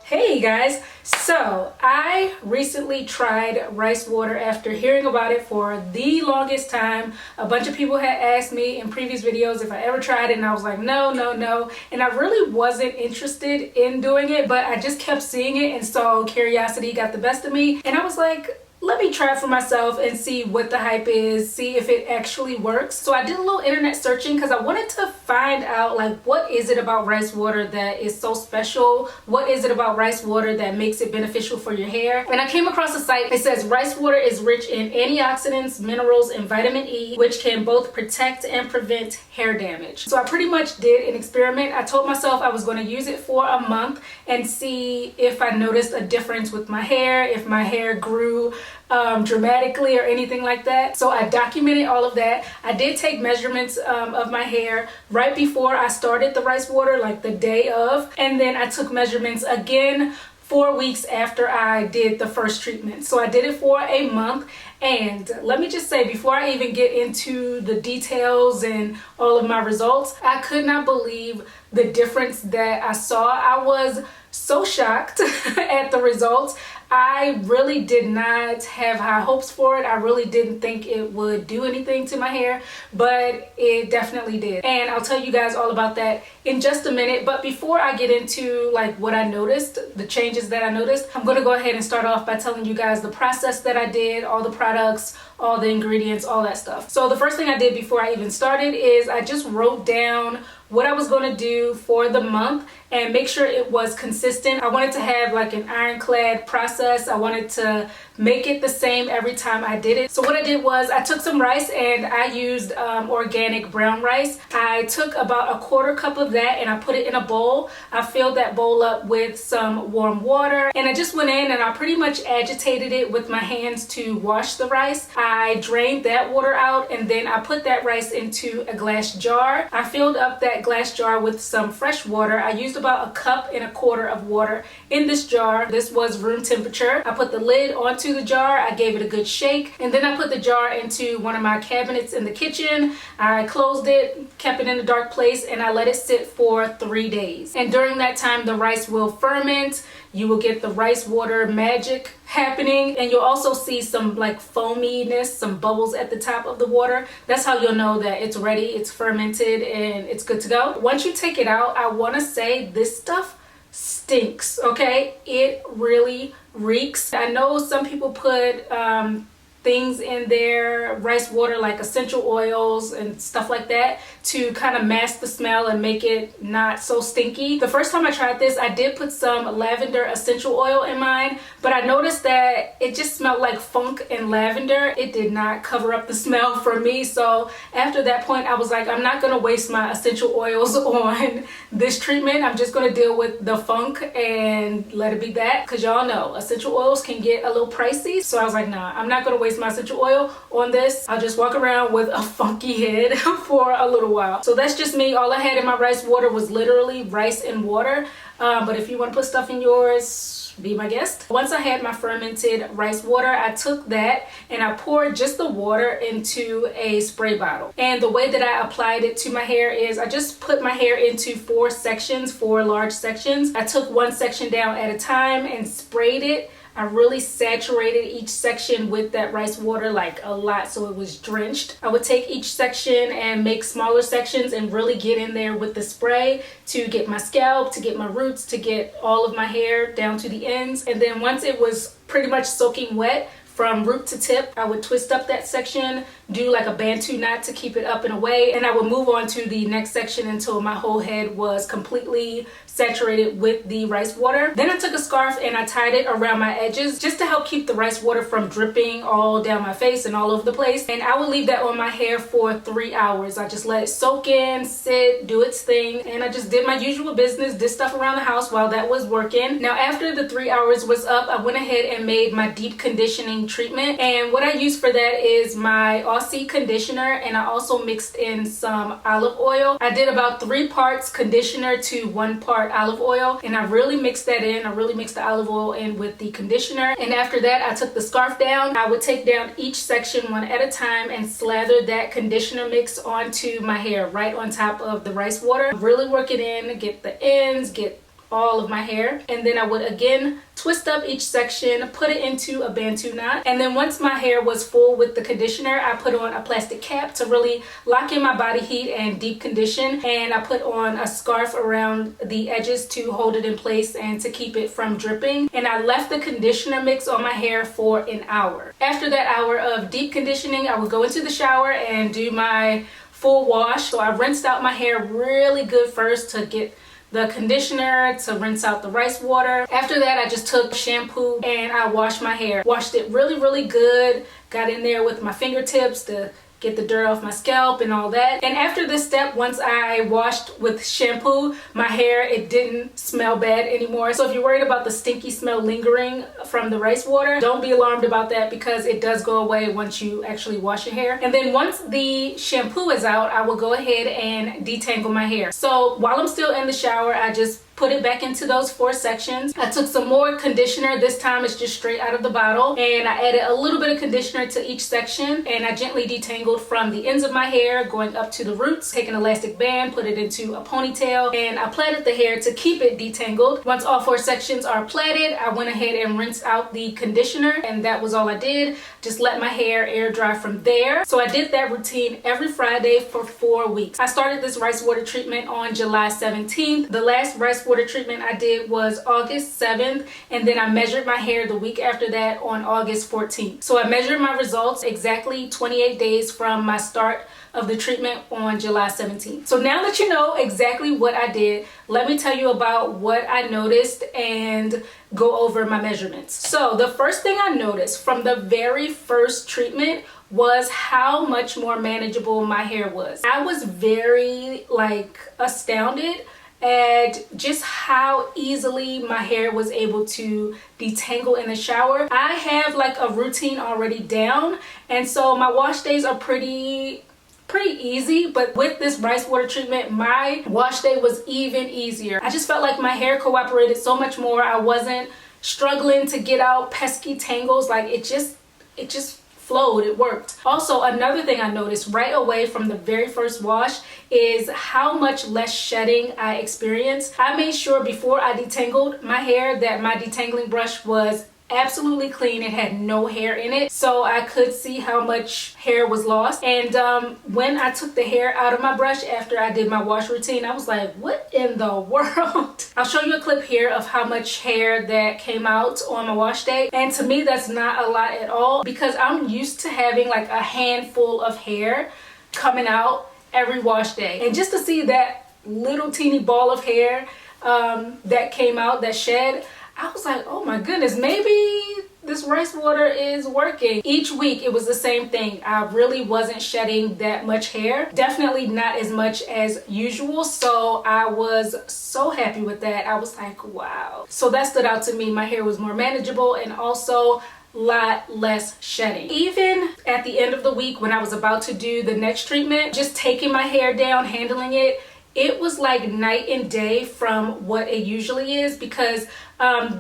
Hey guys, so I recently tried rice water after hearing about it for the longest time. A bunch of people had asked me in previous videos if I ever tried it, and I was like, no. And I really wasn't interested in doing it, but I just kept seeing it, and so curiosity got the best of me, and I was like, let me try it for myself and see what the hype is, see if it actually works. So I did a little internet searching because I wanted to find out, like, what is it about rice water that is so special? What is it about rice water that makes it beneficial for your hair? And I came across a site. It says rice water is rich in antioxidants, minerals, and vitamin E, which can both protect and prevent hair damage. So I pretty much did an experiment. I told myself I was going to use it for a month and see if I noticed a difference with my hair, if my hair grew dramatically or anything like that. So I documented all of that. I did take measurements of my hair right before I started the rice water, like the day of, and then I took measurements again 4 weeks after I did the first treatment. So I did it for a month, and let me just say, before I even get into the details and all of my results, I could not believe the difference that I saw. I was so shocked at the results. I really did not have high hopes for it. I really didn't think it would do anything to my hair, but it definitely did. And I'll tell you guys all about that in just a minute. But before I get into like what I noticed, the changes that I noticed, I'm going to go ahead and start off by telling you guys the process that I did, all the products, all the ingredients, all that stuff. So the first thing I did before I even started is I just wrote down what I was going to do for the month and make sure it was consistent. I wanted to have like an ironclad process. I wanted to make it the same every time I did it. So what I did was I took some rice and I used organic brown rice. I took about a quarter cup of that and I put it in a bowl. I filled that bowl up with some warm water, and I just went in and I pretty much agitated it with my hands to wash the rice. I drained that water out, and then I put that rice into a glass jar. I filled up that glass jar with some fresh water. I used about a cup and a quarter of water in this jar. This was room temperature. I put the lid onto the jar. I gave it a good shake, and then I put the jar into one of my cabinets in the kitchen. I closed it, kept it in a dark place, and I let it sit for 3 days. And during that time, the rice will ferment. You will get the rice water magic happening, and you'll also see some like foaminess, some bubbles at the top of the water. That's how you'll know that it's ready, it's fermented, and it's good to go. Once you take it out, I want to say this stuff stinks, okay? It really reeks. I know some people put things in their rice water like essential oils and stuff like that to kind of mask the smell and make it not so stinky. The first time I tried this, I did put some lavender essential oil in mine, but I noticed that it just smelled like funk and lavender. It did not cover up the smell for me. So after that point, I was like, I'm not gonna waste my essential oils on this treatment. I'm just gonna deal with the funk and let it be that, because y'all know essential oils can get a little pricey. So I was like, nah, I'm not gonna waste my essential oil on this. I'll just walk around with a funky head for a little while. So that's just me. All I had in my rice water was literally rice and water. But if you want to put stuff in yours, be my guest. Once I had my fermented rice water, I took that and I poured just the water into a spray bottle. And the way that I applied it to my hair is I just put my hair into 4 sections, 4 large sections. I took one section down at a time and sprayed it. I really saturated each section with that rice water, like a lot, so it was drenched. I would take each section and make smaller sections and really get in there with the spray to get my scalp, to get my roots, to get all of my hair down to the ends. And then once it was pretty much soaking wet from root to tip, I would twist up that section, do like a Bantu knot to keep it up and away, and I would move on to the next section until my whole head was completely saturated with the rice water. Then I took a scarf and I tied it around my edges just to help keep the rice water from dripping all down my face and all over the place. And I would leave that on my hair for 3 hours. I just let it soak in, sit, do its thing, and I just did my usual business, did stuff around the house while that was working. Now after the 3 hours was up, I went ahead and made my deep conditioning treatment, and what I used for that is my Aussie conditioner, and I also mixed in some olive oil. I did about 3 parts conditioner to 1 part olive oil, and I really mixed that in. I really mixed the olive oil in with the conditioner, and after that I took the scarf down. I would take down each section one at a time and slather that conditioner mix onto my hair right on top of the rice water. Really work it in, get the ends, get all of my hair. And then I would again twist up each section, put it into a Bantu knot. And then once my hair was full with the conditioner, I put on a plastic cap to really lock in my body heat and deep condition. And I put on a scarf around the edges to hold it in place and to keep it from dripping. And I left the conditioner mix on my hair for an hour. After that hour of deep conditioning, I would go into the shower and do my full wash. So I rinsed out my hair really good first to get the conditioner, to rinse out the rice water. After that, I just took shampoo and I washed my hair. Washed it really good. Got in there with my fingertips to get the dirt off my scalp and all that. And after this step, once I washed with shampoo, my hair, it didn't smell bad anymore. So if you're worried about the stinky smell lingering from the rice water, don't be alarmed about that because it does go away once you actually wash your hair. And then once the shampoo is out, I will go ahead and detangle my hair. So while I'm still in the shower, I just put it back into those 4 sections. I took some more conditioner. This time it's just straight out of the bottle. And I added a little bit of conditioner to each section. And I gently detangled from the ends of my hair going up to the roots. Take an elastic band, put it into a ponytail, and I plaited the hair to keep it detangled. Once all 4 sections are plaited, I went ahead and rinsed out the conditioner. And that was all I did. Just let my hair air dry from there. So I did that routine every Friday for 4 weeks. I started this rice water treatment on July 17th. The last rice water treatment I did was August 7th, and then I measured my hair the week after that on August 14th. So I measured my results exactly 28 days from my start of the treatment on July 17th. So now that you know exactly what I did, let me tell you about what I noticed and go over my measurements. So the first thing I noticed from the very first treatment was how much more manageable my hair was. I was very astounded at just how easily my hair was able to detangle in the shower. I have a routine already down, and so my wash days are pretty easy, but with this rice water treatment, my wash day was even easier. I just felt like my hair cooperated so much more. I wasn't struggling to get out pesky tangles. It just flowed. It worked. Also, another thing I noticed right away from the very first wash is how much less shedding I experienced. I made sure before I detangled my hair that my detangling brush was absolutely clean. It had no hair in it, so I could see how much hair was lost. And when I took the hair out of my brush after I did my wash routine, I was like, what in the world? I'll show you a clip here of how much hair that came out on my wash day, and to me that's not a lot at all because I'm used to having a handful of hair coming out every wash day. And just to see that little teeny ball of hair that came out, that shed, I was like, oh my goodness, maybe this rice water is working. Each week it was the same thing. I really wasn't shedding that much hair. Definitely not as much as usual. So I was so happy with that. I was like, wow. So that stood out to me. My hair was more manageable and also lot less shedding. Even at the end of the week when I was about to do the next treatment, just taking my hair down, handling it, it was like night and day from what it usually is because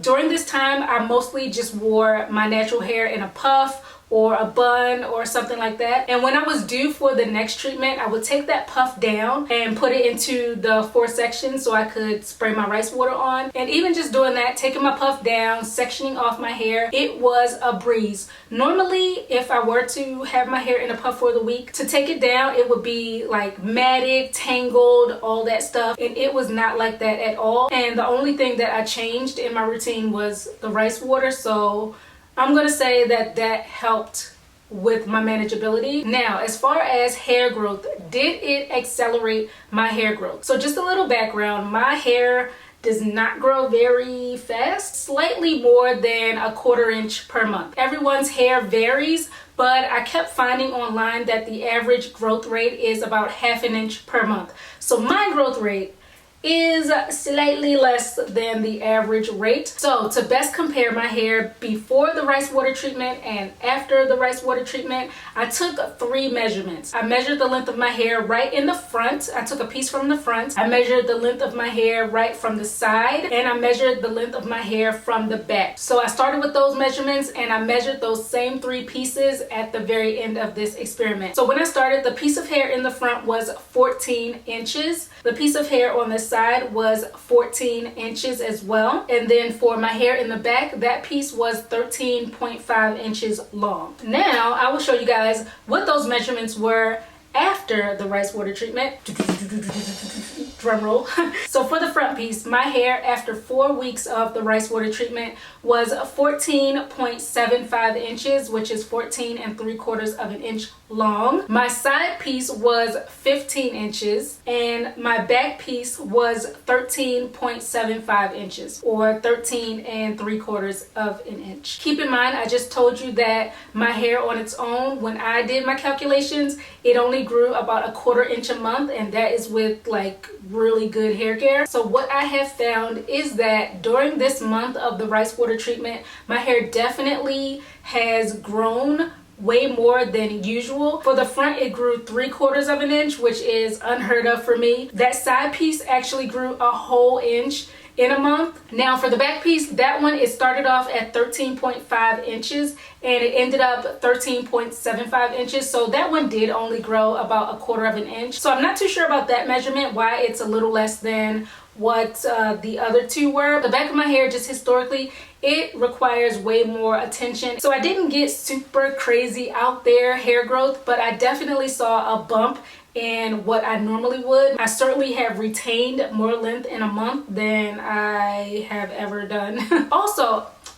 during this time I mostly just wore my natural hair in a puff or a bun or something like that. And when I was due for the next treatment, I would take that puff down and put it into the 4 sections so I could spray my rice water on. And even just doing that, taking my puff down, sectioning off my hair, it was a breeze. Normally, if I were to have my hair in a puff for the week, to take it down, it would be matted, tangled, all that stuff. And it was not like that at all. And the only thing that I changed in my routine was the rice water. So I'm going to say that that helped with my manageability. Now, as far as hair growth, did it accelerate my hair growth? So just a little background, my hair does not grow very fast, slightly more than a 1/4 inch per month. Everyone's hair varies, but I kept finding online that the average growth rate is about 1/2 inch per month. So my growth rate is slightly less than the average rate. So to best compare my hair before the rice water treatment and after the rice water treatment, I took 3 measurements. I measured the length of my hair right in the front. I took a piece from the front. I measured the length of my hair right from the side, and I measured the length of my hair from the back. So I started with those measurements and I measured those same 3 pieces at the very end of this experiment. So when I started, the piece of hair in the front was 14 inches. The piece of hair on the side side was 14 inches as well. And then for my hair in the back, that piece was 13.5 inches long. Now I will show you guys what those measurements were after the rice water treatment. Drum roll. So for the front piece, my hair after 4 weeks of the rice water treatment was 14.75 inches, which is 14 3/4 of an inch long. My side piece was 15 inches and my back piece was 13.75 inches or 13 3/4 of an inch. Keep in mind, I just told you that my hair on its own, when I did my calculations, it only grew about 1/4 inch a month, and that is with like really good hair care. So what I have found is that during this month of the rice water treatment, my hair definitely has grown way more than usual. For the front, it grew 3/4 of an inch, which is unheard of for me. That side piece actually grew a whole inch in a month. Now for the back piece, that one, it started off at 13.5 inches and it ended up 13.75 inches. So that one did only grow about 1/4 of an inch. So I'm not too sure about that measurement, why it's a little less than what the other two were. The back of my hair, just historically, it requires way more attention. So I didn't get super crazy out there hair growth, but I definitely saw a bump in what I normally would. I certainly have retained more length in a month than I have ever done. Also,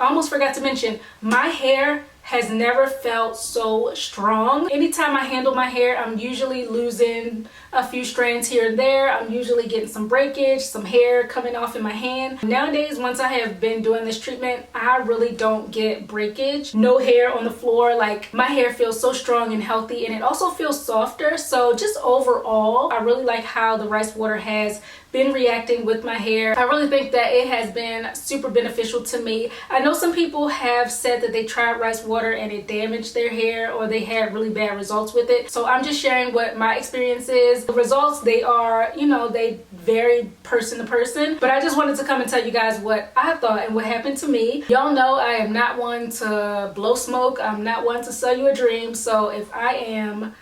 I almost forgot to mention, my hair has never felt so strong. Anytime I handle my hair, I'm usually losing a few strands here and there. I'm usually getting some breakage, some hair coming off in my hand. Nowadays, once I have been doing this treatment, I really don't get breakage. No hair on the floor. Like, my hair feels so strong and healthy, and it also feels softer. So just overall, I really like how the rice water has been reacting with my hair. I really think that it has been super beneficial to me. I know some people have said that they tried rice water and it damaged their hair, or they had really bad results with it. So I'm just sharing what my experience is. The results, they are, you know, they vary person to person, but I just wanted to come and tell you guys what I thought and what happened to me. Y'all know I am not one to blow smoke. I'm not one to sell you a dream. So if I am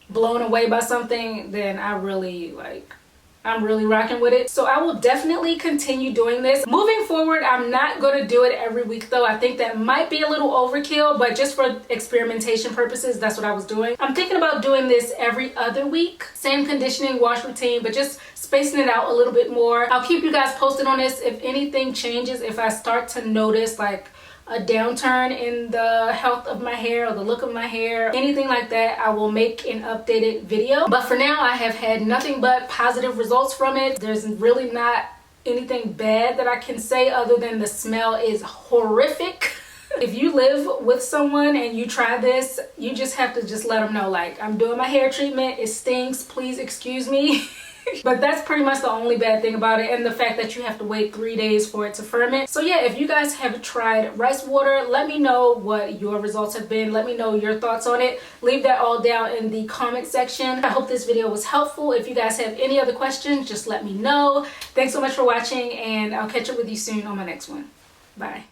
blown away by something, then I'm really rocking with it. So I will definitely continue doing this. Moving forward, I'm not going to do it every week though. I think that might be a little overkill, but just for experimentation purposes, that's what I was doing. I'm thinking about doing this every other week. Same conditioning, wash routine, but just spacing it out a little bit more. I'll keep you guys posted on this. If anything changes, if I start to notice like a downturn in the health of my hair or the look of my hair, anything like that, I will make an updated video. But for now, I have had nothing but positive results from it. There's really not anything bad that I can say other than the smell is horrific. If you live with someone and you try this, you just have to just let them know, like, I'm doing my hair treatment, it stinks, please excuse me. But that's pretty much the only bad thing about it, and the fact that you have to wait 3 days for it to ferment. So yeah, if you guys have tried rice water, let me know what your results have been. Let me know your thoughts on it. Leave that all down in the comment section. I hope this video was helpful. If you guys have any other questions, just let me know. Thanks so much for watching, and I'll catch up with you soon on my next one. Bye.